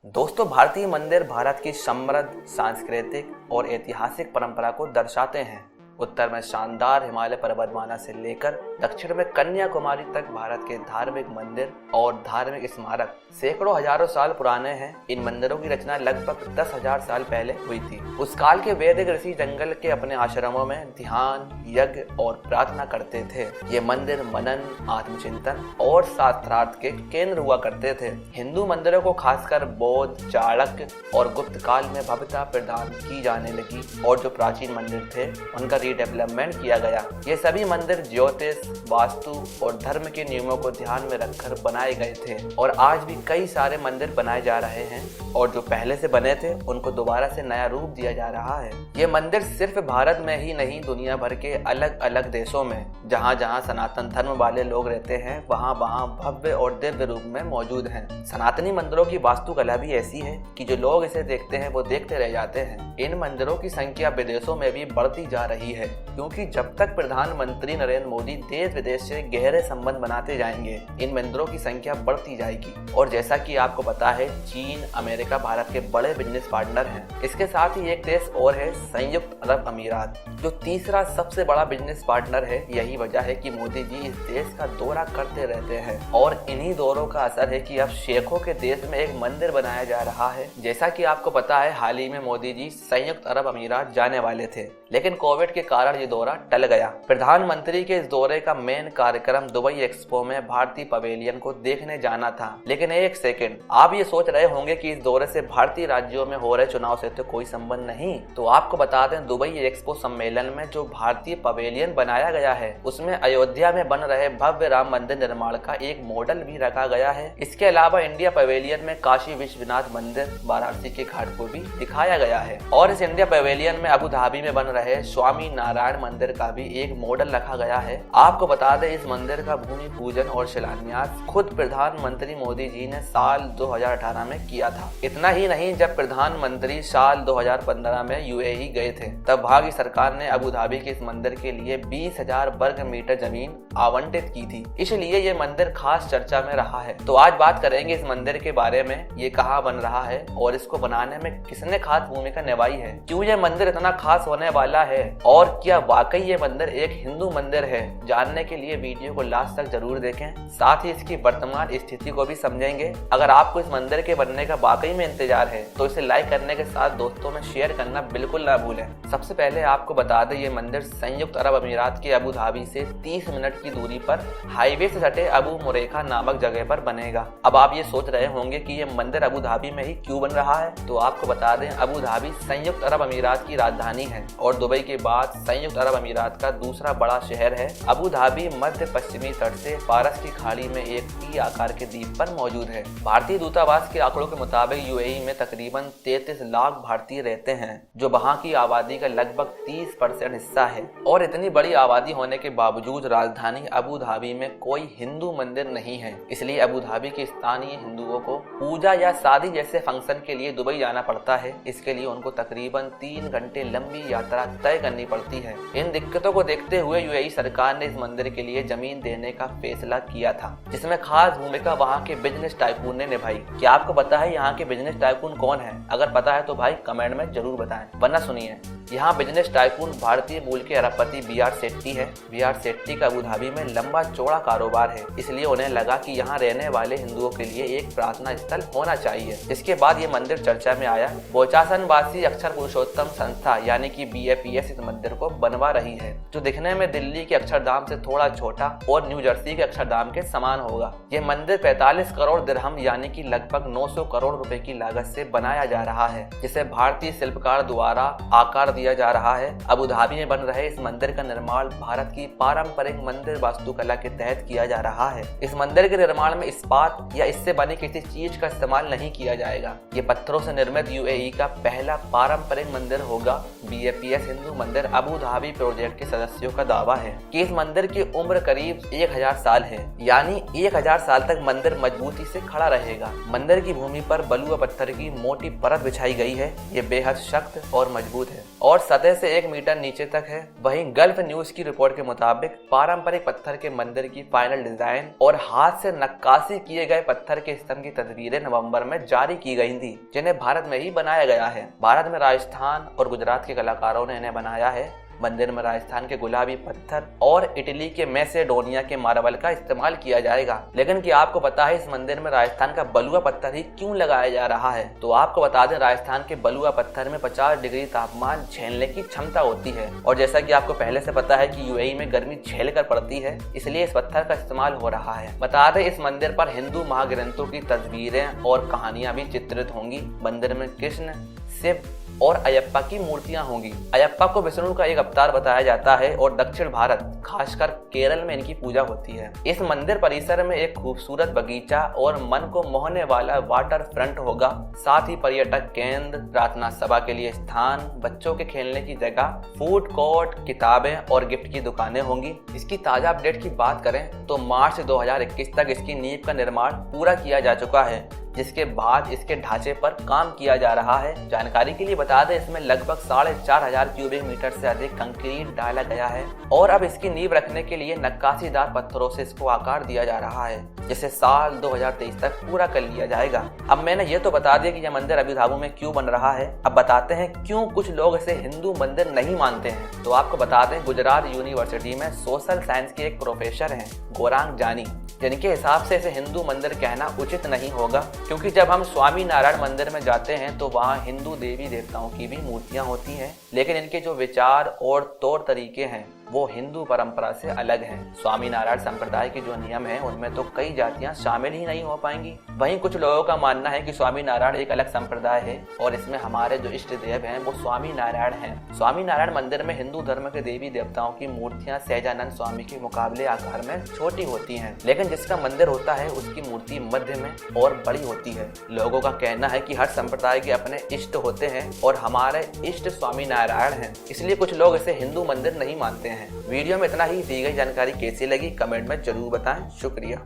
दोस्तों, भारतीय मंदिर भारत की समृद्ध सांस्कृतिक और ऐतिहासिक परंपरा को दर्शाते हैं। उत्तर में शानदार हिमालय पर्वतमाला से लेकर दक्षिण में कन्याकुमारी तक भारत के धार्मिक मंदिर और धार्मिक स्मारक सैकड़ों हजारों साल पुराने हैं। इन मंदिरों की रचना लगभग 10,000 साल पहले हुई थी। उस काल के वैदिक ऋषि जंगल के अपने आश्रमों में ध्यान, यज्ञ और प्रार्थना करते थे। ये मंदिर मनन, आत्मचिंतन और शास्त्रार्थ के केंद्र हुआ करते थे। हिंदू मंदिरों को खासकर बौद्ध, चाणक्य और गुप्त काल में भव्यता प्रदान की जाने लगी और जो प्राचीन मंदिर थे उनका रीडेवलपमेंट किया गया। ये सभी मंदिर ज्योतिष, वास्तु और धर्म के नियमों को ध्यान में रखकर बनाए गए थे और आज भी कई सारे मंदिर बनाए जा रहे हैं और जो पहले से बने थे उनको दोबारा से नया रूप दिया जा रहा है। ये मंदिर सिर्फ भारत में ही नहीं, दुनिया भर के अलग अलग देशों में जहाँ जहाँ सनातन धर्म वाले लोग रहते हैं वहाँ वहाँ भव्य और दिव्य रूप में मौजूद हैं। सनातनी मंदिरों की वास्तुकला भी ऐसी है कि जो लोग इसे देखते हैं वो देखते रह जाते हैं। इन मंदिरों की संख्या विदेशों में भी बढ़ती जा रही है क्योंकि जब तक प्रधानमंत्री नरेंद्र मोदी देश विदेश से गहरे संबंध बनाते जाएंगे, इन मंदिरों की संख्या बढ़ती जाएगी। और जैसा कि आपको पता है, चीन, अमेरिका भारत के बड़े बिजनेस पार्टनर हैं। इसके साथ ही एक देश और है, संयुक्त अरब अमीरात, जो तीसरा सबसे बड़ा बिजनेस पार्टनर है। यही वजह है कि मोदी जी इस देश का दौरा करते रहते हैं और इन्हीं दौरों का असर है कि अब शेखों के देश में एक मंदिर बनाया जा रहा है। जैसा कि आपको पता है, हाल ही में मोदी जी संयुक्त अरब अमीरात जाने वाले थे, लेकिन कोविड के कारण ये दौरा टल गया। प्रधानमंत्री के इस दौरे का मेन कार्यक्रम दुबई एक्सपो में भारतीय पवेलियन को देखने जाना था। लेकिन एक सेकंड, आप ये सोच रहे होंगे कि इस दौरे से भारतीय राज्यों में हो रहे चुनाव से तो कोई संबंध नहीं। तो आपको बता दें, दुबई एक्सपो सम्मेलन में जो भारतीय पवेलियन बनाया गया है उसमें अयोध्या में बन रहे भव्य राम मंदिर निर्माण का एक मॉडल भी रखा गया है। इसके अलावा इंडिया पवेलियन में काशी विश्वनाथ मंदिर, वाराणसी के घाट को भी दिखाया गया है और इस इंडिया पवेलियन में अबू धाबी में बन रहे स्वामी नारायण मंदिर का भी एक मॉडल रखा गया है। आपको बता दें, इस मंदिर का भूमि पूजन और शिलान्यास खुद प्रधानमंत्री मोदी जी ने साल 2018 में किया था। इतना ही नहीं, जब प्रधानमंत्री साल 2015 में यूएई गए थे तब वहां की सरकार ने अबू धाबी के इस मंदिर के लिए 20,000 वर्ग मीटर जमीन आवंटित की थी। इसलिए ये मंदिर खास चर्चा में रहा है। तो आज बात करेंगे इस मंदिर के बारे में, ये कहाँ बन रहा है और इसको बनाने में किसने खास भूमिका निभाई है, क्यों ये मंदिर इतना खास होने वाला है और क्या वाकई ये मंदिर एक हिंदू मंदिर है। जानने के लिए वीडियो को लास्ट तक जरूर देखें, साथ ही इसकी वर्तमान स्थिति को भी समझेंगे। अगर आपको इस मंदिर के बनने का वाकई में इंतजार है तो इसे लाइक करने के साथ दोस्तों में शेयर करना बिल्कुल ना भूलें। सबसे पहले आपको बता दें, ये मंदिर संयुक्त अरब अमीरात के अबू धाबी से 30 मिनट की दूरी पर हाईवे से सटे अबू मुरैखा नामक जगह पर बनेगा। अब आप ये सोच रहे होंगे कि ये मंदिर अबू धाबी में ही क्यों बन रहा है, तो आपको बता दें, अबू धाबी संयुक्त अरब अमीरात की राजधानी है और दुबई के बाद संयुक्त अरब अमीरात का दूसरा बड़ा शहर है। अबू धाबी मध्य पश्चिमी तट से फारस की खाड़ी में एक टी आकार के द्वीप पर मौजूद है। भारतीय दूतावास के आंकड़ों के मुताबिक यूएई में तकरीबन 33 लाख भारतीय रहते हैं, जो वहां की आबादी का लगभग 30% हिस्सा है। और इतनी बड़ी आबादी होने के बावजूद राजधानी अबू धाबी में कोई हिंदू मंदिर नहीं है। इसलिए अबू धाबी के स्थानीय हिंदुओं को पूजा या शादी जैसे फंक्शन के लिए दुबई जाना पड़ता है। इसके लिए उनको तकरीबन 3 घंटे लंबी यात्रा तय करनी पड़ती है। इन दिक्कतों को देखते हुए यूएई सरकार ने इस मंदिर के लिए जमीन देने का फैसला किया था, जिसमें खास भूमिका वहां के बिजनेस टाइकून ने निभाई। क्या आपको पता है यहाँ के बिजनेस टाइकून कौन है? अगर पता है तो भाई कमेंट में जरूर बताएं, वरना सुनिए। यहाँ बिजनेस टाइकून भारतीय मूल के अरबपति बी.आर. शेट्टी है। बी.आर. शेट्टी का अबू धाबी में लंबा चौड़ा कारोबार है, इसलिए उन्हें लगा कि यहाँ रहने वाले हिंदुओं के लिए एक प्रार्थना स्थल होना चाहिए। इसके बाद ये मंदिर चर्चा में आया। बोचासनवासी अक्षर पुरुषोत्तम संस्था यानी कि BAPS इस मंदिर को बनवा रही है, जो दिखने में दिल्ली के अक्षरधाम से थोड़ा छोटा और न्यू जर्सी के अक्षरधाम के समान होगा। ये मंदिर 45 करोड़ दिरहम यानी कि लगभग 900 करोड़ रुपए की लागत से बनाया जा रहा है, जिसे भारतीय शिल्पकार द्वारा आकार दिया जा रहा है। अबू धाबी में बन रहे इस मंदिर का निर्माण भारत की पारंपरिक मंदिर वास्तुकला के तहत किया जा रहा है। इस मंदिर के निर्माण में इस्पात या इससे बनी किसी चीज का इस्तेमाल नहीं किया जाएगा। ये पत्थरों से निर्मित यूएई का पहला पारंपरिक मंदिर होगा। BAPS हिंदू मंदिर अब अबू धाबी प्रोजेक्ट के सदस्यों का दावा है कि इस मंदिर की उम्र करीब 1000 साल है, यानी 1000 साल तक मंदिर मजबूती से खड़ा रहेगा। मंदिर की भूमि पर बलुआ पत्थर की मोटी परत बिछाई गई है। ये बेहद सख्त और मजबूत है और सतह से 1 मीटर नीचे तक है। वहीं गल्फ न्यूज की रिपोर्ट के मुताबिक पारंपरिक पत्थर के मंदिर की फाइनल डिजाइन और हाथ से नक्काशी किए गए पत्थर के स्तंभ की तस्वीरें नवंबर में जारी की गई थी, जिन्हें भारत में ही बनाया गया है। भारत में राजस्थान और गुजरात के कलाकारों ने इन्हें बनाया है। मंदिर में राजस्थान के गुलाबी पत्थर और इटली के मैसेडोनिया के मार्बल का इस्तेमाल किया जाएगा। लेकिन क्या आपको पता है इस मंदिर में राजस्थान का बलुआ पत्थर ही क्यों लगाया जा रहा है? तो आपको बता दें, राजस्थान के बलुआ पत्थर में 50 डिग्री तापमान झेलने की क्षमता होती है और जैसा कि आपको पहले से पता है कि यूएई में गर्मी झेल कर पड़ती है, इसलिए इस पत्थर का इस्तेमाल हो रहा है। बता दें, इस मंदिर पर हिंदू महाग्रंथों की तस्वीरें और कहानियां भी चित्रित होंगी। मंदिर में कृष्ण, शिव और अयप्पा की मूर्तियां होंगी। अयप्पा को विष्णु का एक अवतार बताया जाता है और दक्षिण भारत, खासकर केरल में इनकी पूजा होती है। इस मंदिर परिसर में एक खूबसूरत बगीचा और मन को मोहने वाला वाटर फ्रंट होगा। साथ ही पर्यटक केंद्र, प्रार्थना सभा के लिए स्थान, बच्चों के खेलने की जगह, फूड कोर्ट, किताबें और गिफ्ट की दुकानें होंगी। इसकी ताजा अपडेट की बात करें तो मार्च 2021 तक इसकी नींव का निर्माण पूरा किया जा चुका है, जिसके बाद इसके ढांचे पर काम किया जा रहा है। जानकारी के लिए बता दें, इसमें लगभग 4500 क्यूबिक मीटर से अधिक कंक्रीट डाला गया है और अब इसकी नींव रखने के लिए नक्काशीदार पत्थरों से इसको आकार दिया जा रहा है, जिसे साल 2023 तक पूरा कर लिया जाएगा। अब मैंने ये तो बता दिया कि यह मंदिर अबू धाबी में क्यों बन रहा है। अब बताते हैं क्यों कुछ लोग इसे हिंदू मंदिर नहीं मानते हैं। तो आपको बता दें, गुजरात यूनिवर्सिटी में सोशल साइंस के एक प्रोफेसर हैं, गौरांग जानी, जिनके हिसाब से इसे हिंदू मंदिर कहना उचित नहीं होगा, क्योंकि जब हम स्वामी नारायण मंदिर में जाते हैं तो वहाँ हिंदू देवी देवताओं की भी मूर्तियां होती हैं, लेकिन इनके जो विचार और तौर तरीके हैं वो हिंदू परंपरा से अलग हैं। स्वामी नारायण संप्रदाय के जो नियम हैं उनमें तो कई जातियां शामिल ही नहीं हो पाएंगी। वहीं कुछ लोगों का मानना है कि स्वामी नारायण एक अलग संप्रदाय है और इसमें हमारे जो इष्ट देव हैं वो स्वामी नारायण हैं। स्वामी नारायण मंदिर में हिंदू धर्म के देवी देवताओं की मूर्तियां सहजानंद स्वामी के मुकाबले आकार में छोटी होती हैं, लेकिन जिसका मंदिर होता है उसकी मूर्ति मध्य में और बड़ी होती है। लोगों का कहना है कि हर संप्रदाय के अपने इष्ट होते हैं और हमारे इष्ट स्वामी नारायण हैं, इसलिए कुछ लोग इसे हिंदू मंदिर नहीं मानते हैं। वीडियो में इतना ही। दी गई जानकारी कैसी लगी कमेंट में जरूर बताएं। शुक्रिया।